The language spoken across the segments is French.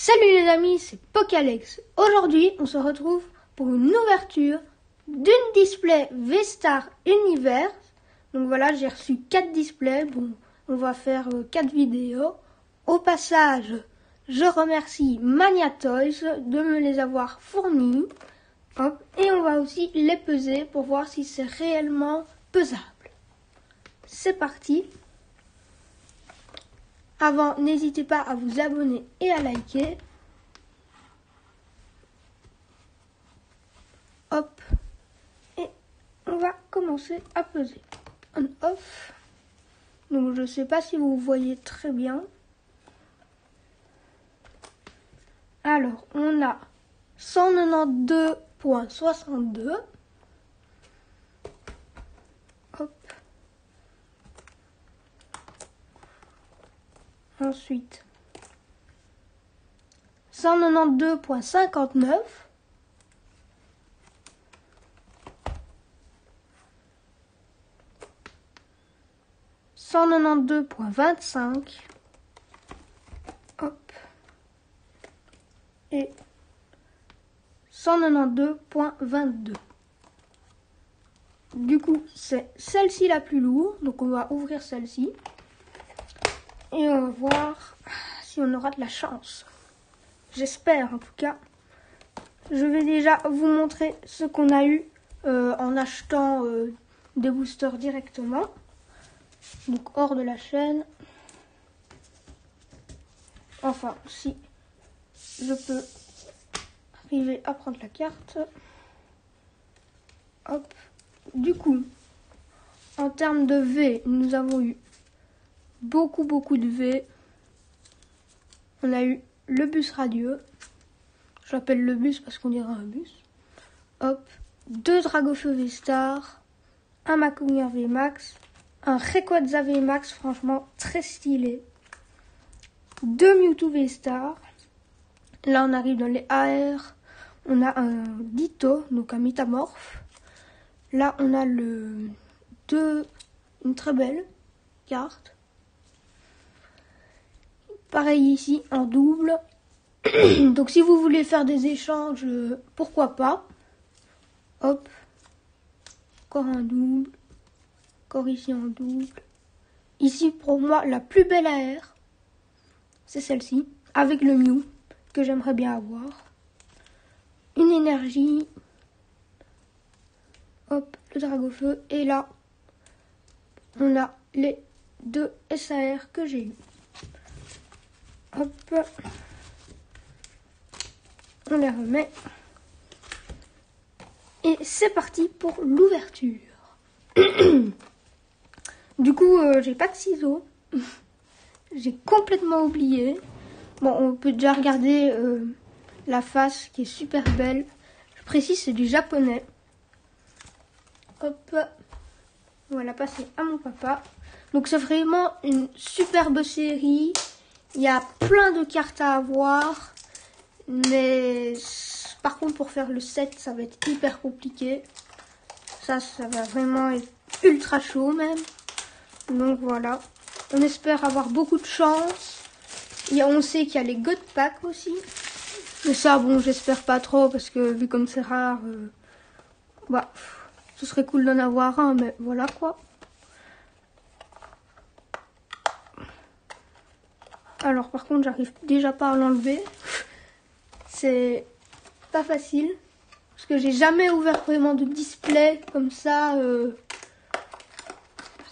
Salut les amis, c'est Pokalex. Aujourd'hui, on se retrouve pour une ouverture d'une display V-Star Universe. Donc voilà, j'ai reçu 4 displays. Bon, on va faire 4 vidéos. Au passage, je remercie Mania Toys de me les avoir fournis. Hop, et on va aussi les peser pour voir si c'est réellement pesable. C'est parti. Avant, n'hésitez pas à vous abonner et à liker. Hop. Et on va commencer à peser. On off. Donc je ne sais pas si vous voyez très bien. Alors, on a 192,62. Hop. Ensuite, 192,59. « 192,25. Hop. Et 192,22. Du coup, c'est celle-ci la plus lourde. Donc, on va ouvrir celle-ci. Et on va voir si on aura de la chance. J'espère en tout cas. Je vais déjà vous montrer ce qu'on a eu en achetant des boosters directement. Donc hors de la chaîne. Enfin, si je peux arriver à prendre la carte. Hop. Du coup, en termes de V, nous avons eu beaucoup de V. On a eu le bus radieux. Je l'appelle le bus parce qu'on dirait un bus. Hop. 2 Dragofeu V-Star. Un Macognair V-Max. Un Rayquaza V-Max, franchement très stylé. 2 Mewtwo V-Star. Là, on arrive dans les AR. On a un Ditto, donc un métamorphe. Là, on a une très belle carte. Pareil ici, en double. Donc, si vous voulez faire des échanges, pourquoi pas. Hop. Encore un double. Encore ici en double. Ici, pour moi, la plus belle AR, c'est celle-ci, avec le Mew, que j'aimerais bien avoir. Une énergie. Hop, le Dragofeu. Et là, on a les 2 SAR que j'ai eu. Hop. On les remet. Et c'est parti pour l'ouverture. Du coup, j'ai pas de ciseaux. J'ai complètement oublié. Bon, on peut déjà regarder la face qui est super belle. Je précise, c'est du japonais. Hop. On va la passer à mon papa. Donc, c'est vraiment une superbe série. Il y a plein de cartes à avoir. Mais par contre, pour faire le set, ça va être hyper compliqué. Ça va vraiment être ultra chaud même. Donc voilà. On espère avoir beaucoup de chance. On sait qu'il y a les God Pack aussi. Mais ça, bon, j'espère pas trop parce que vu comme c'est rare, ce serait cool d'en avoir un, mais voilà quoi. Alors par contre, j'arrive déjà pas à l'enlever. C'est pas facile. Parce que j'ai jamais ouvert vraiment de display comme ça.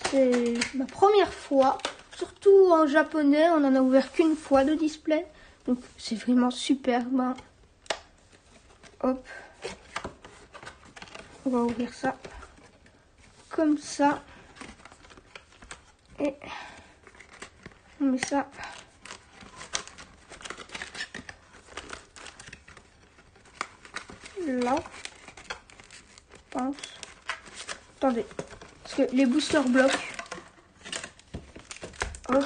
C'est ma première fois. Surtout en japonais, on en a ouvert qu'une fois de display. Donc c'est vraiment super. Hop. On va ouvrir ça. Comme ça. Et on met ça. Là. Je pense. Attendez. Parce que les boosters bloquent. Hop.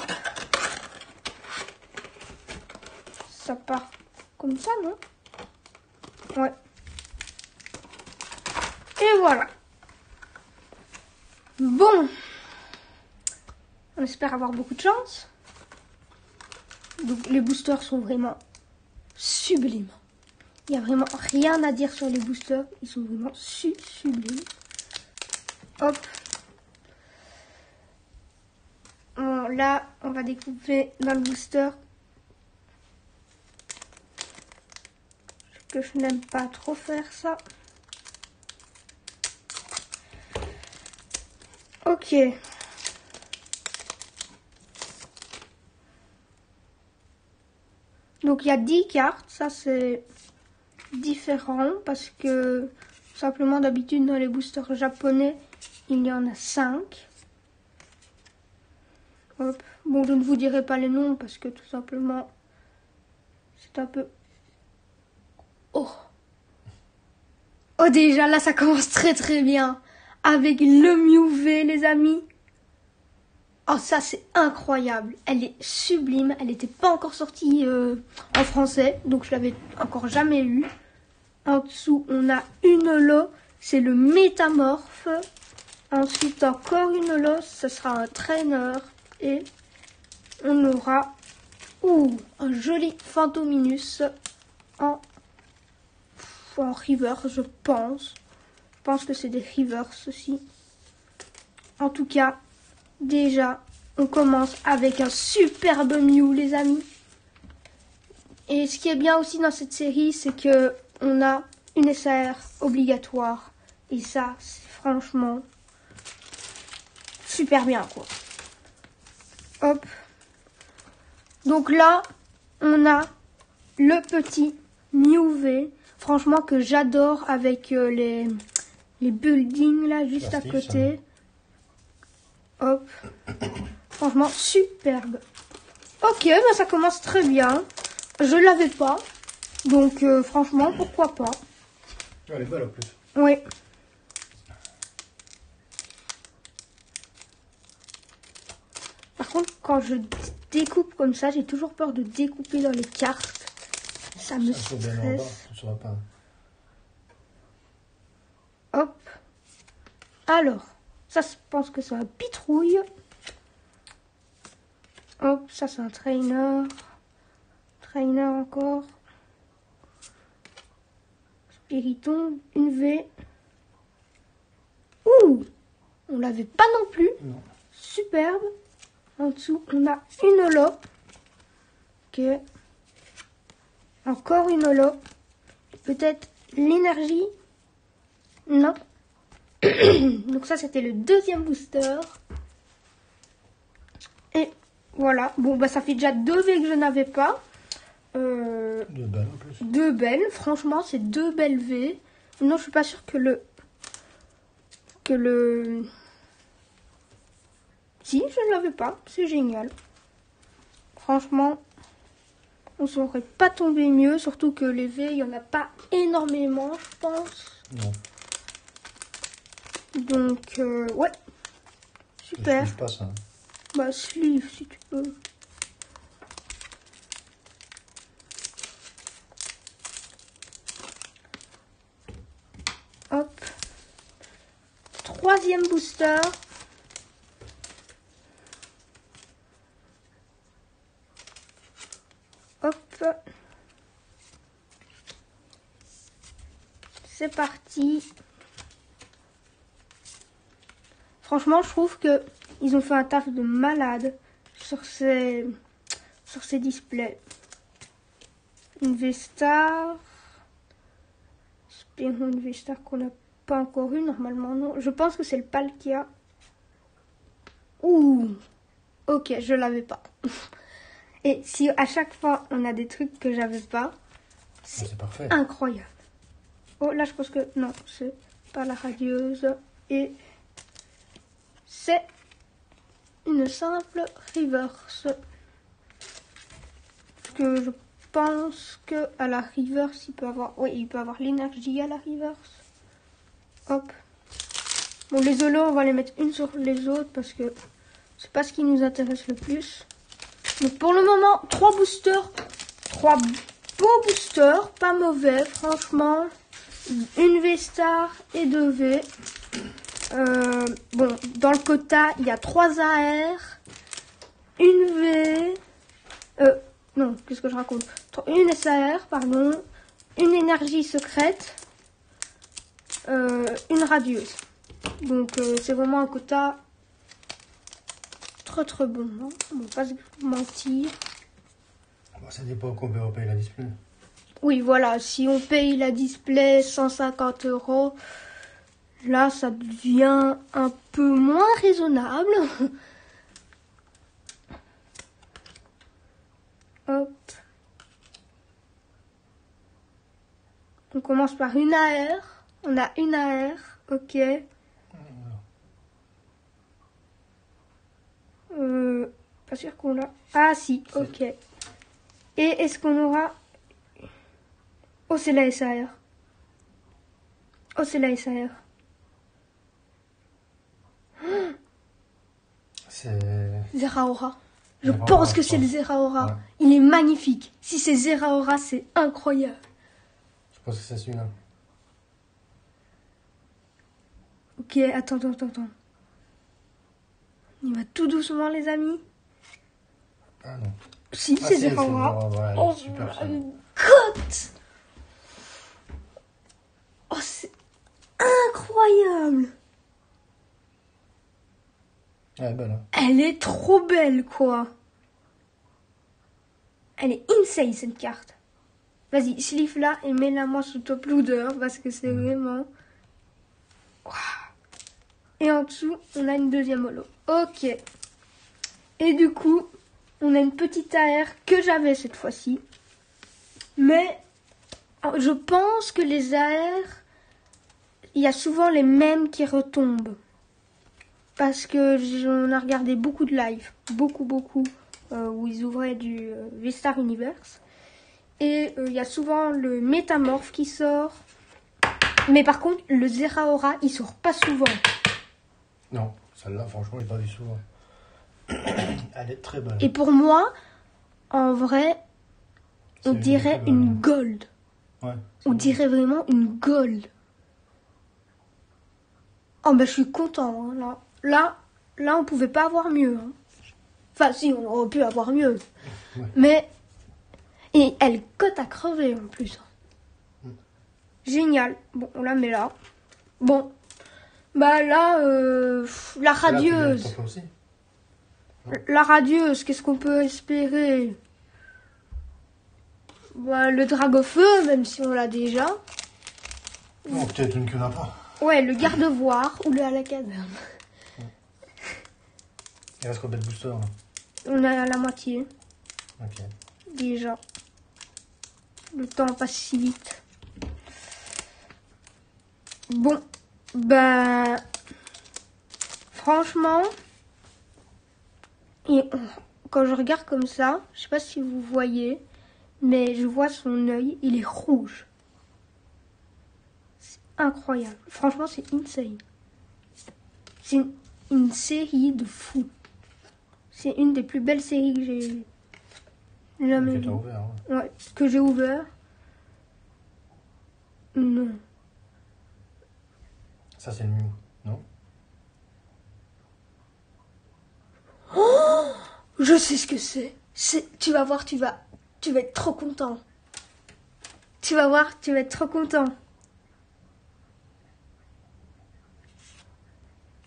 Ça part comme ça, non? Ouais. Et voilà. Bon. On espère avoir beaucoup de chance. Donc les boosters sont vraiment sublimes. Il n'y a vraiment rien à dire sur les boosters. Ils sont vraiment sublimes. Hop. Bon, là, on va découper dans le booster. Que je n'aime pas trop faire ça. Ok. Donc il y a 10 cartes, ça c'est différent parce que simplement d'habitude dans les boosters japonais, il y en a 5. Hop. Bon, je ne vous dirai pas les noms parce que tout simplement c'est un peu... Oh. Oh, déjà là ça commence très bien avec le Mew V, les amis. Oh, ça c'est incroyable. Elle est sublime. Elle n'était pas encore sortie en français, donc je l'avais encore jamais eu. En dessous, on a une holo, c'est le métamorphe. Ensuite, encore une holo, ce sera un trainer. Et on aura un joli Phantominus en river, je pense. Je pense que c'est des rivers, ceci. En tout cas, déjà, on commence avec un superbe Mew, les amis. Et ce qui est bien aussi dans cette série, c'est que on a une SAR obligatoire. Et ça, c'est franchement super bien, quoi. Hop. Donc là, on a le petit Mew V. Franchement, que j'adore avec les buildings là, juste à côté. Hop. Franchement, superbe. Ok, bah ça commence très bien. Je l'avais pas. Donc, franchement, pourquoi pas. Elle est belle en plus. Oui. Par contre, quand je découpe comme ça, j'ai toujours peur de découper dans les cartes. Ça me stresse. Pas. Hop. Alors, ça, je pense que c'est un pitrouille. Hop, ça c'est un trainer. Trainer encore. Spiriton, une V. Ouh, on l'avait pas non plus. Non. Superbe. En dessous, on a une holo. Ok. Encore une holo. Peut-être l'énergie. Non. Donc ça, c'était le deuxième booster. Et voilà. Bon, bah ça fait déjà 2 V que je n'avais pas. 2 belles en plus. 2 belles. Franchement, c'est 2 belles V. Non, je suis pas sûre que le... Si, je ne l'avais pas. C'est génial. Franchement, on ne saurait pas tomber mieux. Surtout que les V, il n'y en a pas énormément, je pense. Non. Donc, ouais. Super. Je pas ça. Bah, sleeve, si tu peux. Hop. Troisième booster. Hop. C'est parti. Franchement, je trouve que ils ont fait un taf de malade sur ces displays. Une V-Star. Espérons une V-Star qu'on n'a pas encore eu, normalement non. Je pense que c'est le Palkia. Ouh. Ok, je l'avais pas. Et si à chaque fois on a des trucs que j'avais pas, c'est parfait. Incroyable. Oh là je pense que non, c'est pas la radieuse. Et c'est une simple reverse. Parce que je pense que à la reverse il peut avoir... Oui, il peut avoir l'énergie à la reverse. Hop. Bon, les holos on va les mettre une sur les autres parce que c'est pas ce qui nous intéresse le plus. Donc pour le moment, 3 boosters. 3 beaux boosters. Pas mauvais, franchement. Une V-Star et 2 V. Bon, dans le quota, il y a 3 AR. Une V. Non, qu'est-ce que je raconte? Une SAR, pardon. Une énergie secrète. Une radieuse. Donc c'est vraiment un quota très bon. Hein, on va pas se mentir. Bon, ça dépend combien on paye la display. Oui, voilà. Si on paye la display 150 €, là, ça devient un peu moins raisonnable. Hop. On commence par une AR. On a une AR. Ok. Pas sûr qu'on l'a. Ah si, ok. Et est-ce qu'on aura... Oh, c'est la SAR. Oh, c'est la SAR. C'est... Zeraora. Je Zeraora, pense que je c'est le pense. Zeraora. Ouais. Il est magnifique. Si c'est Zeraora, c'est incroyable. Je pense que c'est celui-là. Ok, attends. Il va tout doucement, les amis. Ah non. Si, Ah, c'est si, Zeraora. ouais, Oh, super ça. une cote. Oh, c'est incroyable. Ouais, ben là. Elle est trop belle, quoi. Elle est insane, cette carte. Vas-y, slip-la et mets-la moi sous top loader, parce que c'est vraiment... Waouh. Et en dessous, on a une deuxième holo. Ok. Et du coup, on a une petite AR que j'avais cette fois-ci. Mais je pense que les AR, il y a souvent les mêmes qui retombent. Parce que j'en ai regardé beaucoup de live. Beaucoup. Où ils ouvraient du V-Star Universe. Et il y a souvent le Métamorphe qui sort. Mais par contre, le Zeraora, il sort pas souvent. Non, celle-là, franchement, je l'ai pas vue souvent. Elle est très belle. Et pour moi, en vrai, on C'est dirait très belle, une hein. gold. Ouais. On dirait vraiment une gold. Oh, ben je suis content. Hein, là, on pouvait pas avoir mieux. Hein. Enfin, si, on aurait pu avoir mieux. Ouais. Mais... Et elle cote à crever en plus. Génial. Bon, on la met là. Bon. Bah là, la radieuse. Là, aussi. La radieuse, qu'est-ce qu'on peut espérer? Bah, le Dragofeu, même si on l'a déjà. Non, peut-être une que n'a pas. Ouais, le Gardevoir ou le Alakazam. Il reste combien de boosters là? On est à la moitié, Ok. déjà. Le temps passe si vite. Bon, bah... Franchement... Quand je regarde comme ça, je sais pas si vous voyez, mais je vois son œil, il est rouge. C'est incroyable. Franchement, c'est insane. C'est une série de fous. C'est une des plus belles séries que j'ai jamais Que vues. t'as ouvert, ouais. Ouais, que j'ai ouvert. Non. Ça, c'est le Mew, non? Oh, je sais ce que c'est. Tu vas voir, tu vas être trop content. Tu vas voir, tu vas être trop content.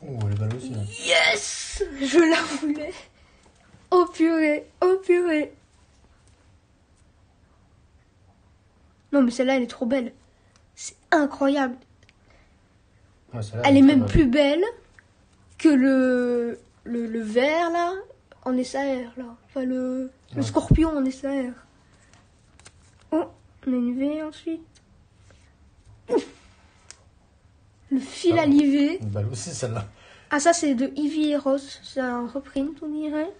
Oh, elle est belle aussi. Hein. Yes! Je la voulais. Oh purée, oh purée. Non mais celle-là, elle est trop belle. C'est incroyable. Ouais, Elle est même plus belle que le vert là, en SAR là. Enfin le scorpion en SAR. Oh, on a une V ensuite. Ouf. Le fil à liver. Une belle aussi celle-là. Ah ça c'est de Eevee et Rose. C'est un reprint on dirait.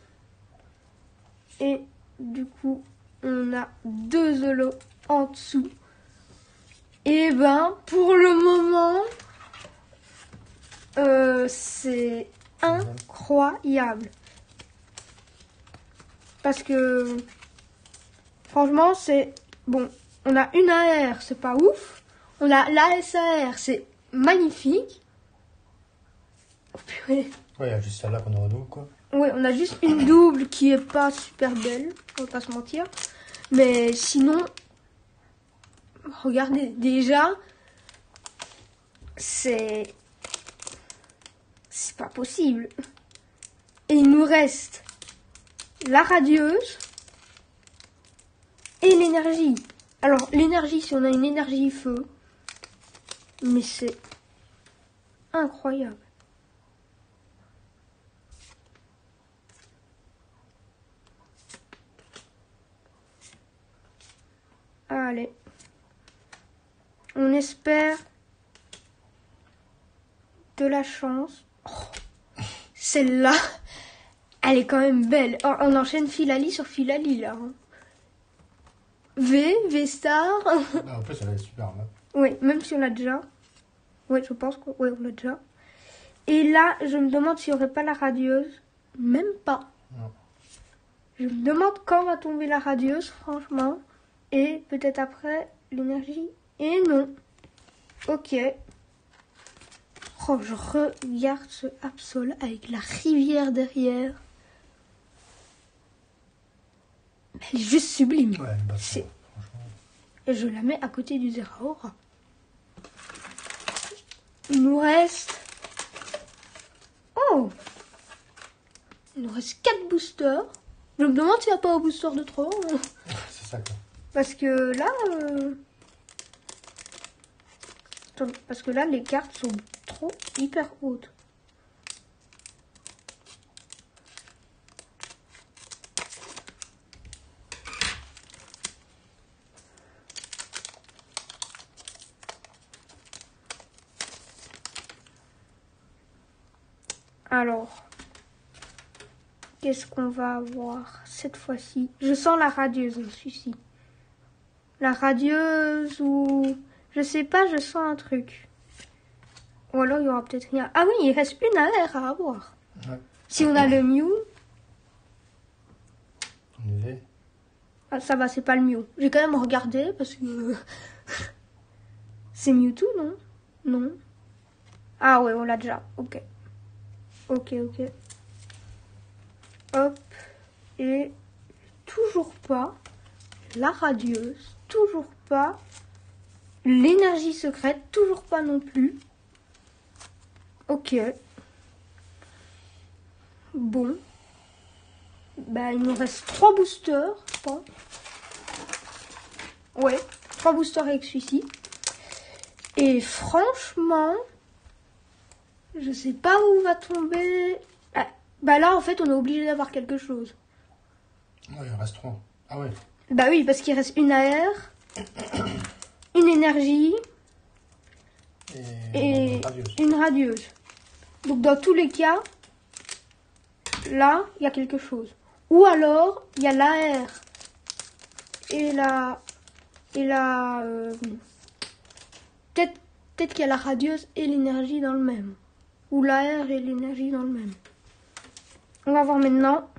Et du coup on a 2 holos en dessous. Et ben pour le moment c'est incroyable. Parce que franchement c'est bon. On a une AR, c'est pas ouf. On a la SAR, c'est magnifique. Oh purée. Ouais, il y a juste celle-là qu'on aura d'eau, quoi. Ouais, on a juste une double qui est pas super belle, on va pas se mentir. Mais sinon, regardez, déjà, c'est pas possible. Et il nous reste la radieuse et l'énergie. Alors, l'énergie, si on a une énergie feu, mais c'est incroyable. Allez. On espère de la chance. Oh, celle-là, elle est quand même belle. Oh, on enchaîne Filali sur Filali, là. V star. En plus, elle est super. Oui, même si on l'a déjà. Oui, je pense qu'on on l'a déjà. Et là, je me demande s'il n'y aurait pas la radieuse. Même pas. Non. Je me demande quand va tomber la radieuse, franchement. Et peut-être après, l'énergie. Et non. Ok. Oh, je regarde ce Absol avec la rivière derrière. Elle est juste sublime. Ouais, bah, C'est... franchement. Et je la mets à côté du Zeraora. Il nous reste... Oh! Il nous reste 4 boosters. Je me demande s'il n'y a pas un booster de trop. C'est ça, quoi. Parce que là... Parce que là, les cartes sont trop hyper hautes. Alors, qu'est-ce qu'on va avoir cette fois-ci? Je sens la radieuse, celui-ci. La radieuse ou... Je sais pas, je sens un truc. Ou alors il y aura peut-être rien. Ah oui, il reste une AR à avoir. Ouais. Si on a le Mew... On y va. Ah, ça va, c'est pas le Mew. J'ai quand même regardé parce que... C'est Mewtwo, non? Non. Ah ouais, on l'a déjà. Ok. Ok. Hop. Et toujours pas la radieuse. Toujours pas l'énergie secrète. Toujours pas non plus. Ok. Bon. Bah, il nous reste 3 boosters, je pense. Ouais, 3 boosters avec celui-ci. Et franchement, je sais pas où va tomber. Ah, bah là, en fait, on est obligé d'avoir quelque chose. Ouais, il en reste 3. Ah ouais. Bah oui, parce qu'il reste une AR, une énergie et une radieuse. Donc dans tous les cas, là, il y a quelque chose. Ou alors, il y a l'AR et peut-être qu'il y a la radieuse et l'énergie dans le même. Ou l'AR et l'énergie dans le même. On va voir maintenant.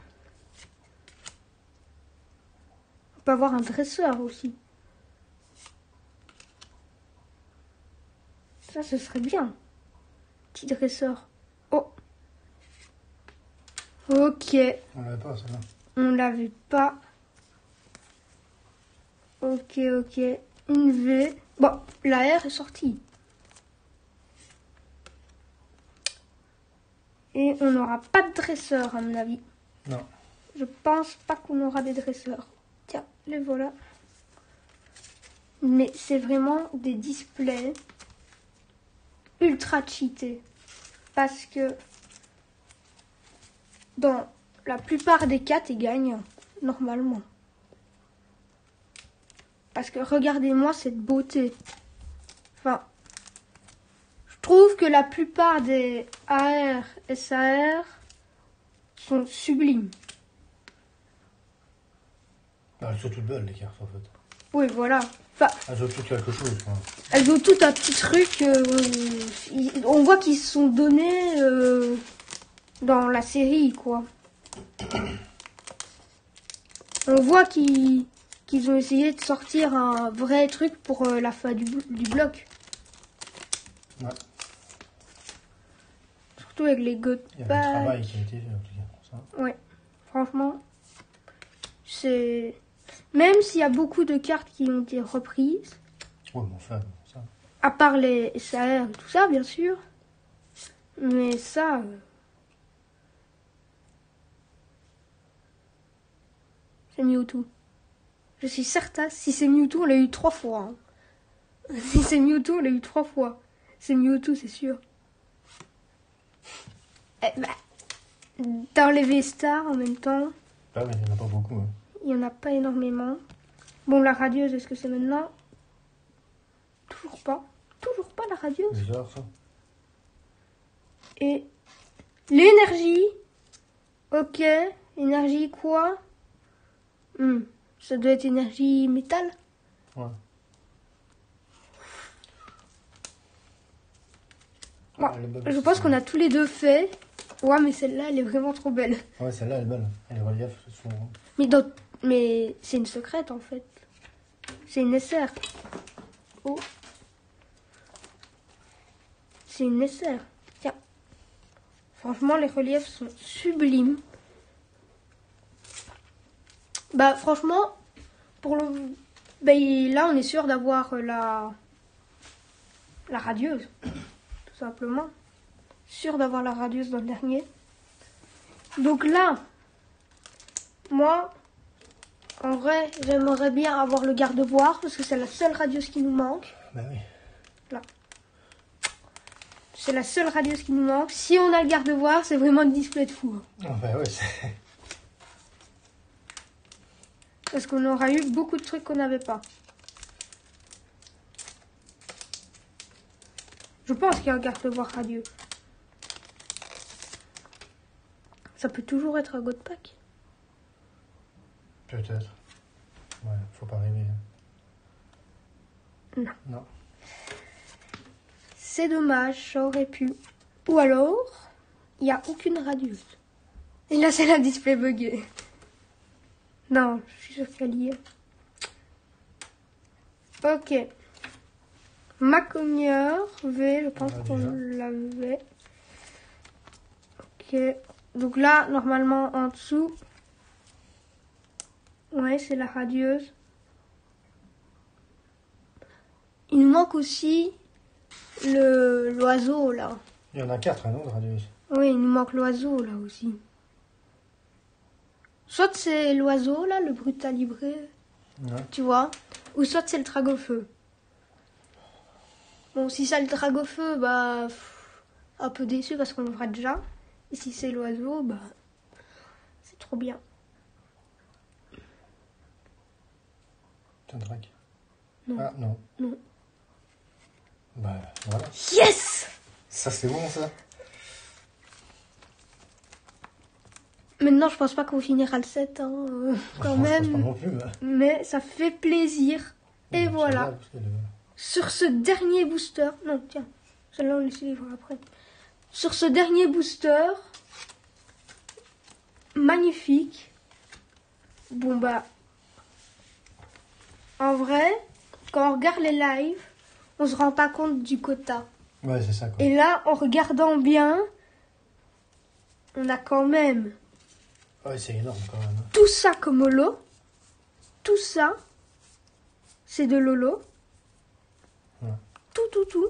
On peut avoir un dresseur aussi. Ça, ce serait bien. Petit dresseur. Oh. Ok. On l'avait pas, celle-là. On l'avait pas. Ok. Une V. Bon, la R est sortie. Et on n'aura pas de dresseur, à mon avis. Non. Je pense pas qu'on aura des dresseurs. Tiens, les voilà. Mais c'est vraiment des displays ultra cheatés. Parce que dans la plupart des cas, tu gagnes normalement. Parce que regardez-moi cette beauté. Enfin, je trouve que la plupart des AR et SAR sont sublimes. Bah, elles sont toutes belles, les cartes, en fait. Oui, voilà. Enfin, elles ont toutes quelque chose, quoi. Elles ont toutes un petit truc. On voit qu'ils se sont donnés dans la série, quoi. On voit qu'ils ont essayé de sortir un vrai truc pour la fin du bloc. Ouais. Surtout avec les godes. Il y a du travail qui a été fait, en tout cas. ça. Ouais, franchement, c'est... Même s'il y a beaucoup de cartes qui ont été reprises, Ouais, mais enfin, ça. à part les SAR et tout ça, bien sûr, mais ça... c'est Mewtwo. Je suis certain, si c'est Mewtwo, on l'a eu 3 fois. Hein. Si c'est Mewtwo, on l'a eu 3 fois. C'est Mewtwo, c'est sûr. Eh bah, dans les V-Stars, en même temps, Ah, mais il n'y en a pas beaucoup. Hein. il n'y en a pas énormément. Bon, la radieuse, est-ce que c'est maintenant? Toujours pas. Toujours pas la radieuse. Bizarre, ça. Et l'énergie. Ok. Énergie quoi? Ça doit être énergie métal. Ouais. Bon, Ah, elle est belle, je pense ça. qu'on a tous les deux fait. Ouais, mais celle-là, elle est vraiment trop belle. Ouais, celle-là, elle est belle. Elle est relief. Mais c'est une secrète, en fait. C'est une SR. Oh. C'est une SR. Tiens. Franchement, les reliefs sont sublimes. Bah, franchement, pour le... Bah, là, on est sûr d'avoir la radieuse. Tout simplement. Sûr d'avoir la radieuse dans le dernier. Donc là, moi, en vrai, j'aimerais bien avoir le garde-boire parce que c'est la seule radieuse qui nous manque. Bah oui. Là. C'est la seule radieuse qui nous manque. Si on a le garde-boire, c'est vraiment une display de fou. Ah, bah ouais, c'est... Parce qu'on aura eu beaucoup de trucs qu'on n'avait pas. Je pense qu'il y a un garde-boire radieux. Ça peut toujours être un God Pack. Peut-être. Ouais, faut pas rêver. Non. Non. C'est dommage, ça aurait pu. Ou alors, il n'y a aucune radieuse. Et là, c'est la display buggée. Non, je suis sûre qu'elle y est. Ok. Macognieur, V, je pense qu'on l'avait. Ok. Donc là, normalement, en dessous. Ouais, c'est la radieuse. Il nous manque aussi l'oiseau, là. Il y en a 4, non, de radius. Oui, il nous manque l'oiseau, là, aussi. Soit c'est l'oiseau, là, le brutalibré, Ouais. tu vois. Ou soit c'est le dragofeu. Bon, si c'est le dragofeu, bah... un peu déçu parce qu'on l'aura déjà. Et si c'est l'oiseau, bah... c'est trop bien. C'est un drac. Non. Ah, non. Non. Bah, voilà. Yes! Ça, c'est bon, ça. Maintenant, je pense pas qu'on finira le set, hein, quand Je pense pas même. non plus, Mais ça fait plaisir. Et Bah, voilà. celle-là, parce qu'elle est- Sur ce dernier booster... Non, tiens. Celle-là, on laisse les voir après. Sur ce dernier booster... magnifique. Bon, bah... en vrai, quand on regarde les lives, on se rend pas compte du quota. Ouais, c'est ça, quoi. Et là, en regardant bien, on a quand même Ouais, c'est énorme, quand même. Hein. tout ça comme holo. Tout ça, c'est de l'holo. Ouais. Tout.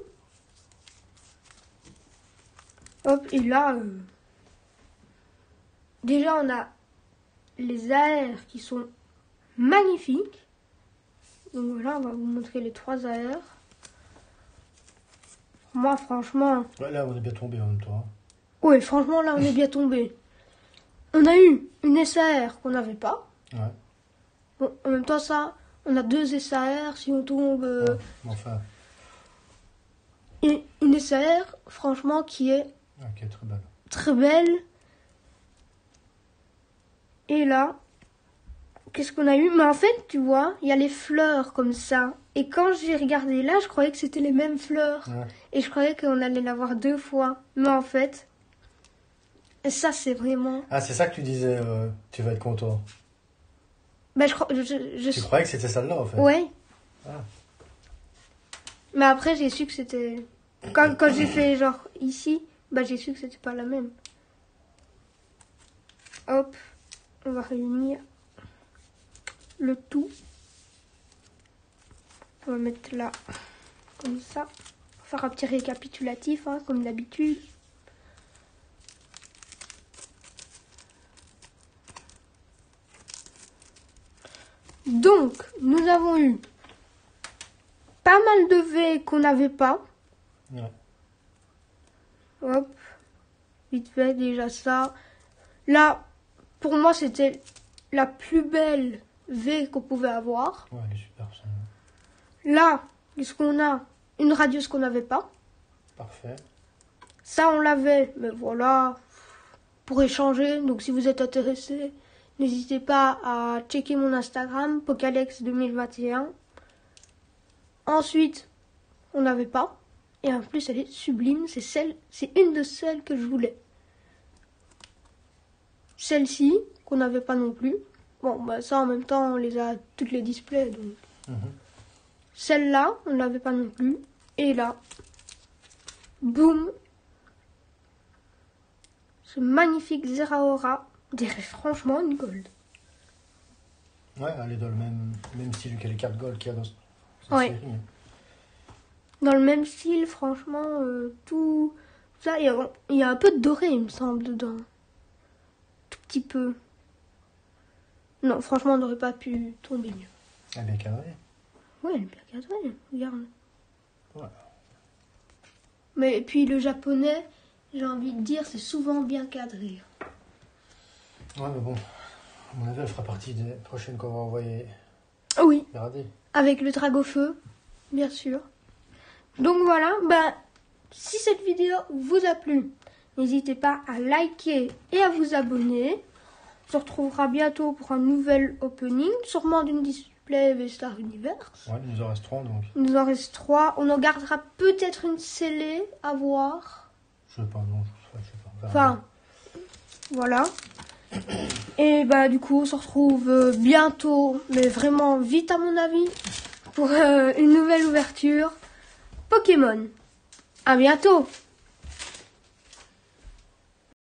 Hop, et là, déjà, on a les AR qui sont magnifiques. Donc voilà, on va vous montrer les 3 AR. Moi, franchement... Ouais, là, on est bien tombé en même temps. Hein. Oui, franchement, là, on est bien tombé. On a eu une SAR qu'on n'avait pas. Ouais. Bon, en même temps, ça, on a 2 SAR si on tombe. Ouais. Mais enfin, Et une SAR, franchement, qui est ok, très belle. très belle. Et là, qu'est-ce qu'on a eu? Mais en fait, tu vois, il y a les fleurs comme ça. Et quand j'ai regardé là, je croyais que c'était les mêmes fleurs. Ouais. Et je croyais qu'on allait l'avoir 2 fois. Mais en fait, ça, c'est vraiment... Ah, c'est ça que tu disais, tu vas être content. Bah, je crois... Tu croyais que c'était celle-là, en fait. Ouais. Ah. Mais après, j'ai su que c'était... Quand j'ai fait genre ici, bah j'ai su que c'était pas la même. Hop, on va réunir le tout. On va mettre là, comme ça. On va faire un petit récapitulatif, hein, comme d'habitude. Donc, nous avons eu pas mal de V qu'on n'avait pas. Ouais. Hop, vite fait, déjà ça. Là, pour moi, c'était la plus belle V qu'on pouvait avoir. Ouais, elle est super, ça. Là, qu'est-ce qu'on a? Une radius qu'on n'avait pas. Parfait. Ça, on l'avait, mais voilà, pour échanger. Donc, si vous êtes intéressé, n'hésitez pas à checker mon Instagram, Pokalex 2021. Ensuite, on n'avait pas. Et en plus, elle est sublime. C'est une de celles que je voulais. Celle-ci, qu'on n'avait pas non plus. Bon, bah ça, en même temps, on les a toutes les displays. Donc. Celle-là, on ne l'avait pas non plus. Et là, boum. Ce magnifique Zeraora. On dirait franchement une gold. Ouais, elle est dans le même style que les cartes gold qu'il y a dans cette Ouais. série. Hein. Dans le même style, franchement, tout ça. Il y a un peu de doré, il me semble, dedans. Tout petit peu. Non, franchement, on n'aurait pas pu tomber mieux. Elle est bien cadrée. Ouais, elle est bien cadrée, regarde. Voilà. Mais puis le japonais, j'ai envie de dire, c'est souvent bien cadré. Ouais, mais bon, à mon avis, elle fera partie des prochaines qu'on va envoyer Oui, regarder. avec le drague au feu, bien sûr. Donc voilà, si cette vidéo vous a plu, n'hésitez pas à liker et à vous abonner. On se retrouvera bientôt pour un nouvel opening, sûrement d'une display V-Star Universe. Ouais, il nous en reste 3 donc. Il nous en reste 3. On en gardera peut-être une scellée à voir. Je sais pas, non, je sais pas. On verra Enfin, voilà. Et du coup, on se retrouve bientôt, mais vraiment vite à mon avis, pour une nouvelle ouverture Pokémon. À bientôt!